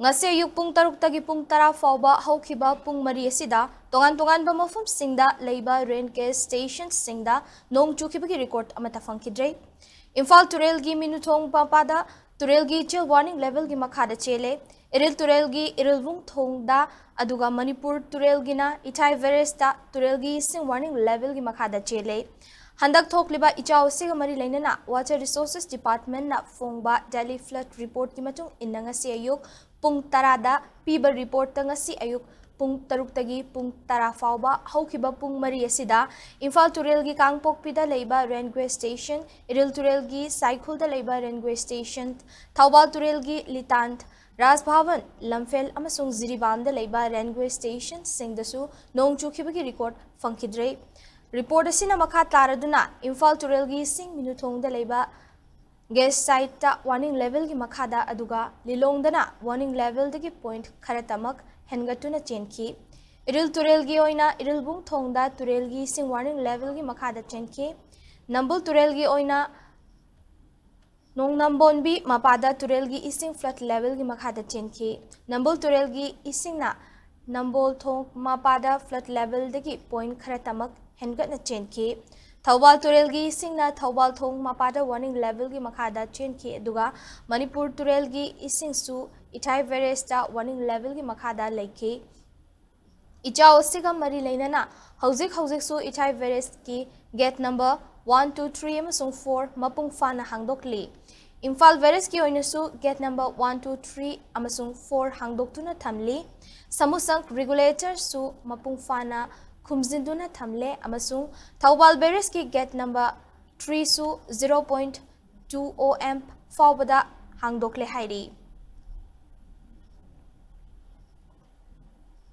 ngase ayuk pung taruk tagi pung tara fauba haukiba pung mari asida tongan ba mafum singda leiba rain case station singda nong chukibagi record amata fangkidre Imphal turel gi minuthong papada turel gi chill warning level gi makhada chele iril turel gi irilvung thongda aduga Manipur turel gina ithai veresta turel gi sing warning level gi makhada chele Handak thokliba ichaw siga mari lainana Water Resources Department na fongba daily flood report ki matung inanga si ayuk pung tarada piba report tanga si ayuk pung taruk tagi pung tara fauba haukiba pung mari asida Imphal turel gi kangpok pida leiba railway station iril turel gi cycle da leiba railway station Thawbal turel gi litant Ras Bhavan Lamfel amasung Ziribam da leiba railway station singdasu nong chukibagi record fangkidre Report asina makha taraduna Imphal turel gi sing minuthong da leiba gas site ta warning level gi makhada aduga lilongdana warning level dagi point kharatamak hengatuna chenki iril turel gi oina irilbung thongda turel gi sing warning level gi makhada chenki nambul turel gi oina nong nambonbi mapada turel gi ising flood level gi makhada chenki nambul turel gi ising na nambol thong mapada flood level dagi point kharatamak hengatna chenki Thawbal turel gi isingna Thawbal thong mapada warning level gi makhada chenki aduga Manipur turel gi ising su ithai veresta warning level gi makhada leiki ichaw siga mari leinana hauzik su ithai verest ki gate number 1 2 3 amasung 4 mapung fana hangdokli Imphal verest ki oinasu gate number 1 2 3 amasung 4 hangdoktuna thamli samusang regulator su mapung fana Kumzinduna thamle amasung Thawbal Beres ki gate number 3 su 0.20 amp fawbada hangdokle hairi